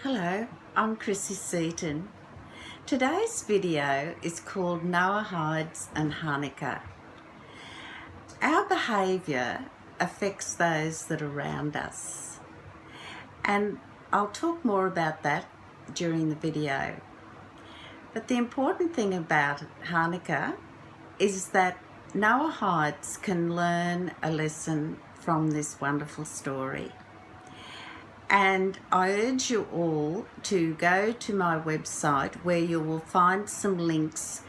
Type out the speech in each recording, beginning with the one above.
Hello, I'm Chrissy Seaton. Today's video is called Noahides and Hanukkah. Our behaviour affects those that are around us, and I'll talk more about that during the video. But the important thing about Hanukkah is that Noahides can learn a lesson from this wonderful story. And I urge you all to go to my website where you will find some links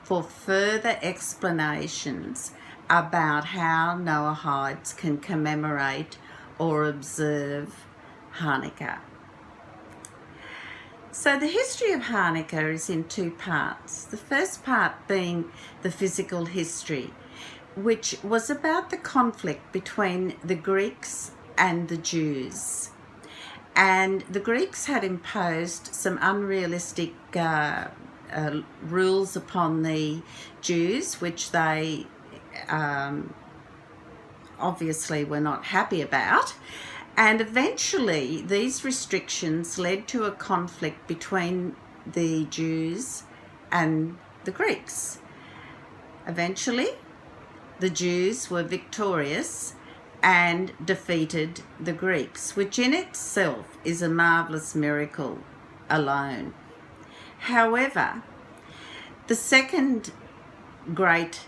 for further explanations about how Noahides can commemorate or observe Hanukkah. So the history of Hanukkah is in two parts. The first part being the physical history, which was about the conflict between the Greeks and the Jews. And the Greeks had imposed some unrealistic rules upon the Jews, which they obviously were not happy about. And eventually these restrictions led to a conflict between the Jews and the Greeks. Eventually, the Jews were victorious and defeated the Greeks, which in itself is a marvellous miracle alone. However, the second great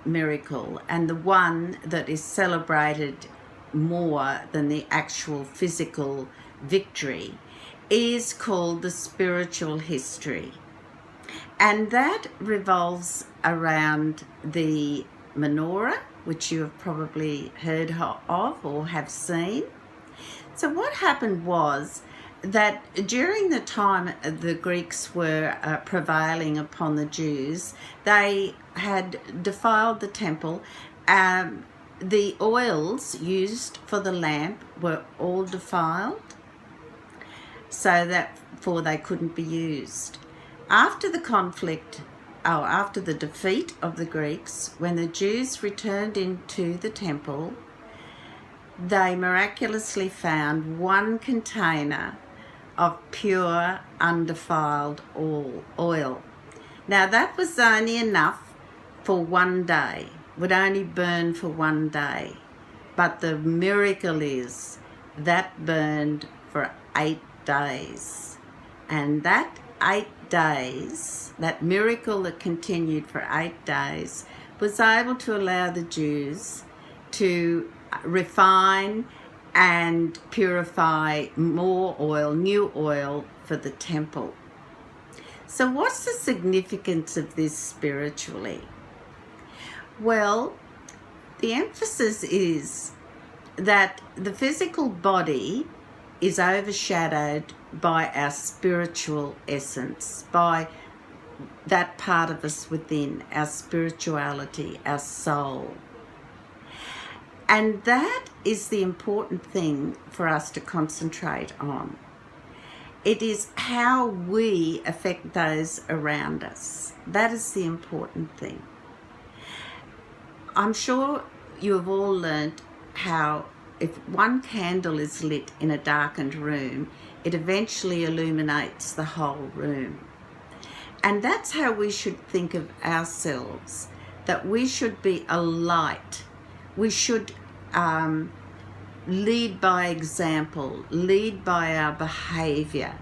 miracle, and the one that is celebrated more than the actual physical victory, is called the spiritual history. And that revolves around the menorah, which you have probably heard of or have seen. So what happened was that during the time the Greeks were prevailing upon the Jews, they had defiled the temple. The oils used for the lamp were all defiled, so therefore they couldn't be used. After the conflict, after the defeat of the Greeks, when the Jews returned into the temple, they miraculously found one container of pure, undefiled oil. Now that was only enough for one day, would only burn for one day. But the miracle is that burned for 8 days. And that 8 days, that miracle that continued for 8 days, was able to allow the Jews to refine and purify more oil, new oil for the temple. So what's the significance of this spiritually? Well, the emphasis is that the physical body is overshadowed by our spiritual essence, by that part of us within, our spirituality, our soul. And that is the important thing for us to concentrate on. It is how we affect those around us. That is the important thing. I'm sure you have all learnt how if one candle is lit in a darkened room, it eventually illuminates the whole room. And that's how we should think of ourselves, that we should be a light. We should lead by example, lead by our behaviour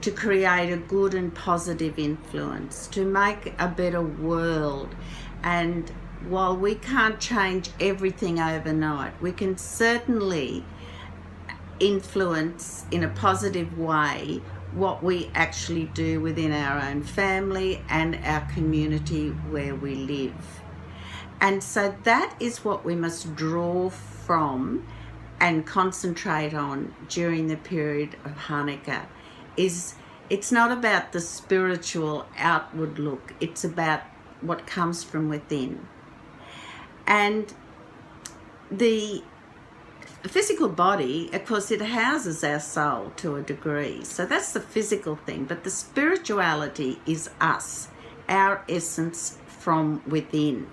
to create a good and positive influence, to make a better world. And while we can't change everything overnight, we can certainly influence in a positive way what we actually do within our own family and our community where we live. And so that is what we must draw from and concentrate on during the period of Hanukkah. It's not about the spiritual outward look, it's about what comes from within. And the physical body, of course, it houses our soul to a degree. So that's the physical thing. But the spirituality is us, our essence from within.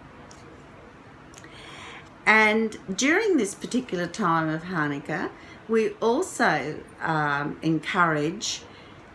And during this particular time of Hanukkah, we also encourage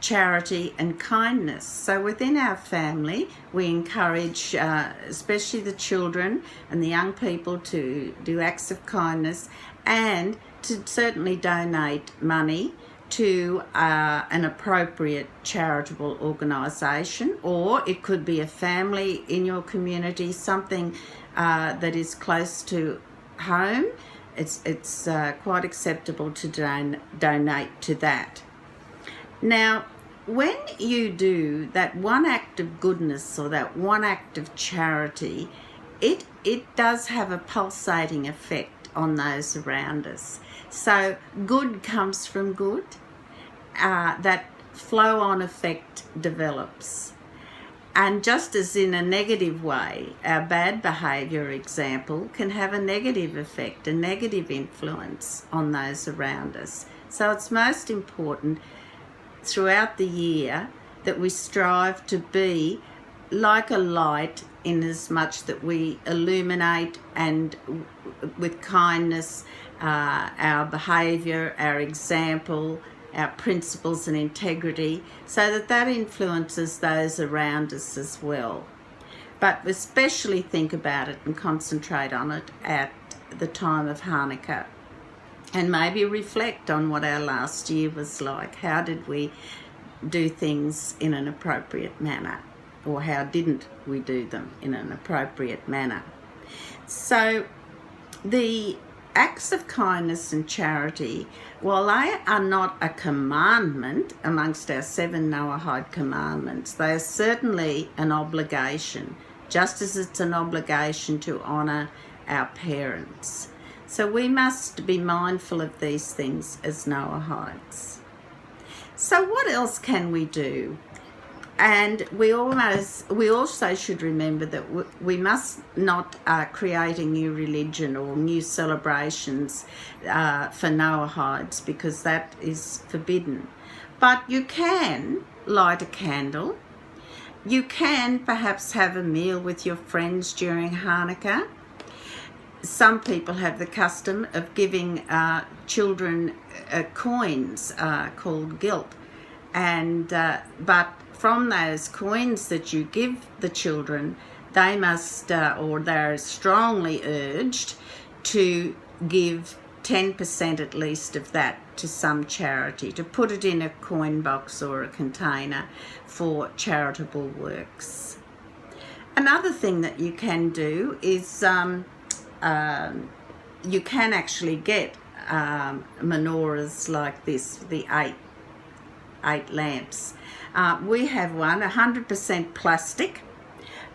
charity and kindness. So within our family, we encourage especially the children and the young people to do acts of kindness, and to certainly donate money to an appropriate charitable organisation, or it could be a family in your community, something that is close to home. It's quite acceptable to donate to that. Now, when you do that one act of goodness or that one act of charity, it does have a pulsating effect on those around us. So good comes from good. That flow-on effect develops. And just as in a negative way, our bad behaviour example can have a negative effect, a negative influence on those around us. So it's most important throughout the year that we strive to be like a light, in as much that we illuminate and with kindness our behaviour, our example, our principles and integrity, so that influences those around us as well. But especially think about it and concentrate on it at the time of Hanukkah. And maybe reflect on what our last year was like. How did we do things in an appropriate manner? Or how didn't we do them in an appropriate manner? So the acts of kindness and charity, while they are not a commandment amongst our 7 Noahide commandments, they are certainly an obligation, just as it's an obligation to honour our parents. So we must be mindful of these things as Noahides. So what else can we do? And we also should remember that we must not create a new religion or new celebrations for Noahides, because that is forbidden. But you can light a candle. You can perhaps have a meal with your friends during Hanukkah. Some people have the custom of giving children coins called gilp, and but from those coins that you give the children, they must, or they're strongly urged to give 10% at least of that to some charity, to put it in a coin box or a container for charitable works. Another thing that you can do is you can actually get menorahs like this, the eight lamps. We have one, 100% plastic,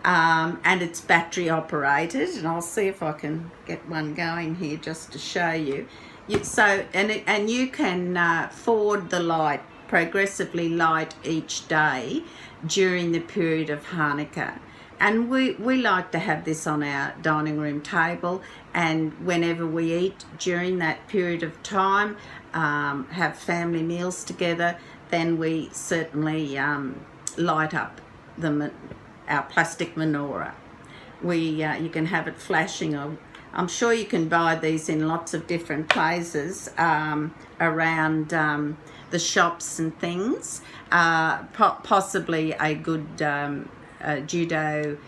and it's battery operated, and I'll see if I can get one going here just to show you. And you can forward the light, progressively light each day during the period of Hanukkah. And we like to have this on our dining room table, and whenever we eat during that period of time, have family meals together, then we certainly light up our plastic menorah. You can have it flashing. I'm sure you can buy these in lots of different places around the shops and things. Possibly a good judo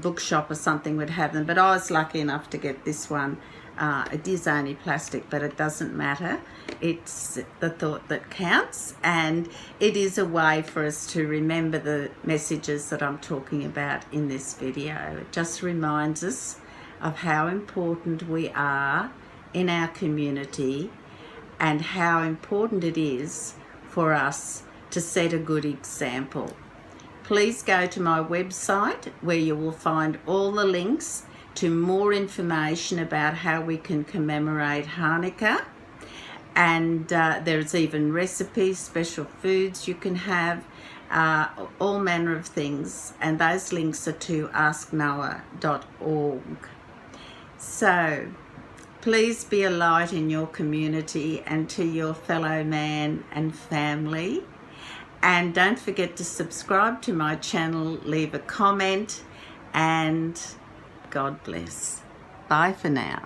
bookshop or something would have them, but I was lucky enough to get this one. It is only plastic, but it doesn't matter. It's the thought that counts, and it is a way for us to remember the messages that I'm talking about in this video. It just reminds us of how important we are in our community and how important it is for us to set a good example. Please go to my website where you will find all the links to more information about how we can commemorate Hanukkah, and there's even recipes, special foods you can have, all manner of things, and those links are to asknoah.org. So please be a light in your community and to your fellow man and family. And don't forget to subscribe to my channel, leave a comment, and God bless. Bye for now.